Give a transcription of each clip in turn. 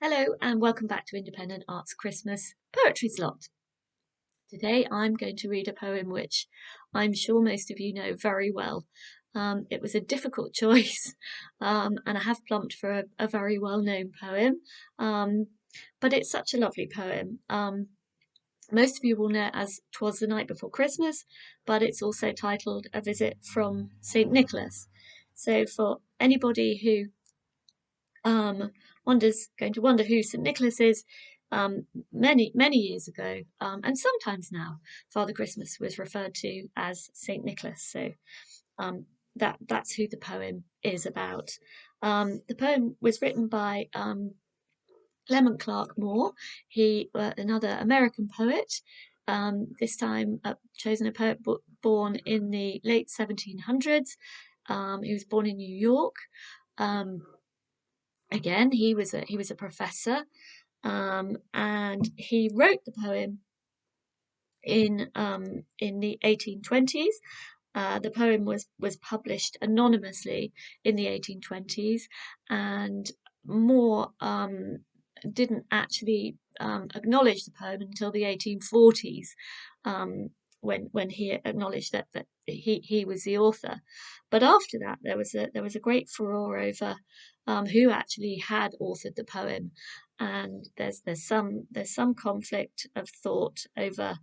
Hello and welcome back to Independent Arts Christmas Poetry Slot. Today I'm going to read a poem which I'm sure most of you know very well. It was a difficult choice and I have plumped for a very well-known poem, but it's such a lovely poem. Most of you will know it as "'Twas the Night Before Christmas", but it's also titled "A Visit from St. Nicholas". So for anybody who going to wonder who St. Nicholas is. Many years ago, and sometimes now, Father Christmas was referred to as St. Nicholas. So that's who the poem is about. The poem was written by Clement Clarke Moore. He another American poet. This time chosen a poet born in the late 1700s. He was born in New York. Again, he was a professor, and he wrote the poem in the 1820s. The poem was published anonymously in the 1820s, and Moore didn't actually acknowledge the poem until the 1840s, when he acknowledged that he was the author. But after that, there was a great furore over who actually had authored the poem, and there's some conflict of thought over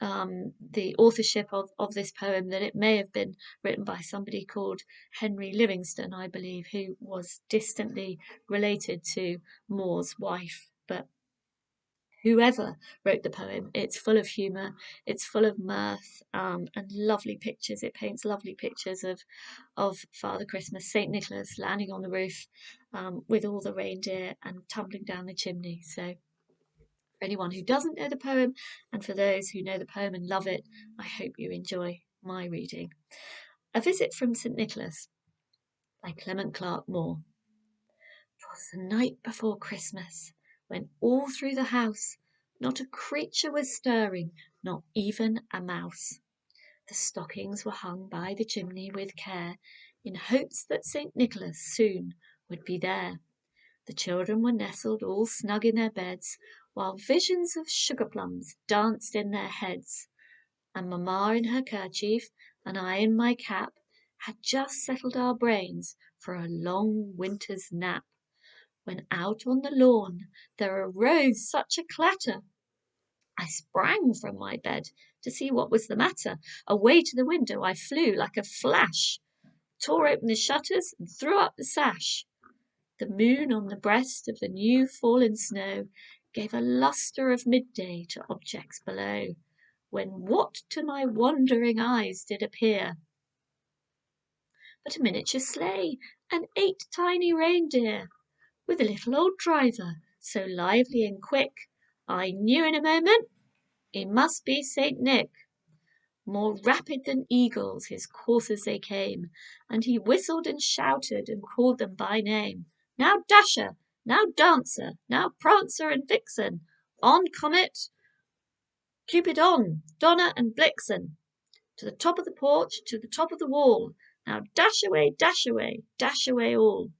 the authorship of this poem, that it may have been written by somebody called Henry Livingston, I believe, who was distantly related to Moore's wife. But whoever wrote the poem, it's full of humour, it's full of mirth, and lovely pictures. It paints lovely pictures of Father Christmas, St. Nicholas, landing on the roof with all the reindeer and tumbling down the chimney. So for anyone who doesn't know the poem, and for those who know the poem and love it, I hope you enjoy my reading. A Visit from St. Nicholas by Clement Clarke Moore. 'Twas the night before Christmas, when all through the house not a creature was stirring, not even a mouse. The stockings were hung by the chimney with care, in hopes that St. Nicholas soon would be there. The children were nestled all snug in their beds, while visions of sugar plums danced in their heads. And mamma in her kerchief, and I in my cap, had just settled our brains for a long winter's nap, when out on the lawn there arose such a clatter. I sprang from my bed to see what was the matter. Away to the window I flew like a flash, tore open the shutters and threw up the sash. The moon on the breast of the new fallen snow gave a lustre of midday to objects below, when what to my wondering eyes did appear but a miniature sleigh and 8 tiny reindeer, with a little old driver, so lively and quick, I knew in a moment he must be St. Nick. More rapid than eagles his coursers they came, and he whistled and shouted and called them by name. Now Dasher, now Dancer, now Prancer and Vixen, on Comet, Cupid on, Donner and Blitzen, to the top of the porch, to the top of the wall, now dash away, dash away all.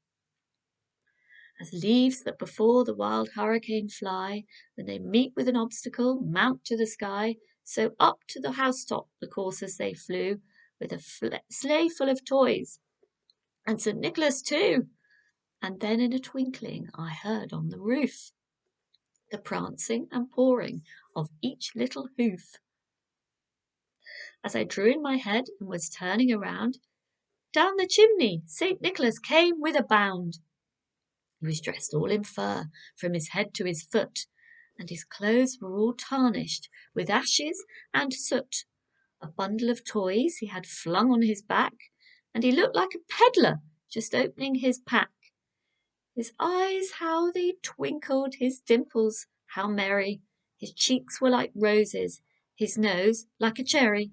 As leaves that before the wild hurricane fly, when they meet with an obstacle, mount to the sky, so up to the housetop the coursers they flew, with a sleigh full of toys, and St. Nicholas too. And then in a twinkling I heard on the roof the prancing and pawing of each little hoof. As I drew in my head and was turning around, down the chimney St. Nicholas came with a bound. He was dressed all in fur, from his head to his foot, and his clothes were all tarnished with ashes and soot. A bundle of toys he had flung on his back, and he looked like a pedlar just opening his pack. His eyes, how they twinkled, his dimples, how merry, his cheeks were like roses, his nose like a cherry.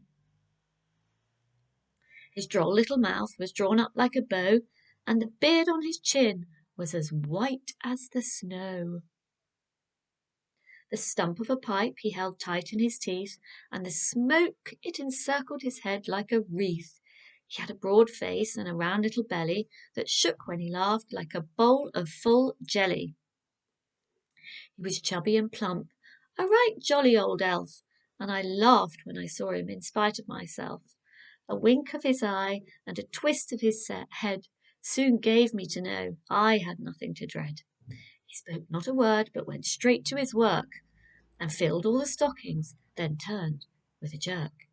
His droll little mouth was drawn up like a bow, and the beard on his chin was as white as the snow. The stump of a pipe he held tight in his teeth, and the smoke it encircled his head like a wreath. He had a broad face and a round little belly that shook when he laughed like a bowl of full jelly. He was chubby and plump, a right jolly old elf, and I laughed when I saw him in spite of myself. A wink of his eye and a twist of his head soon gave me to know I had nothing to dread. He spoke not a word, but went straight to his work, and filled all the stockings, then turned with a jerk,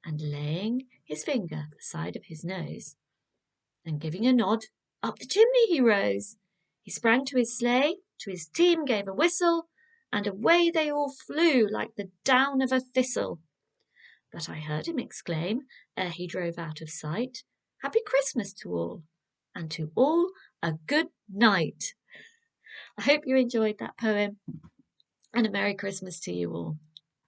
and laying his finger the side of his nose, and giving a nod, up the chimney he rose. He sprang to his sleigh, to his team gave a whistle, and away they all flew like the down of a thistle. But I heard him exclaim, ere he drove out of sight, "Happy Christmas to all, and to all a good night." I hope you enjoyed that poem, and a Merry Christmas to you all.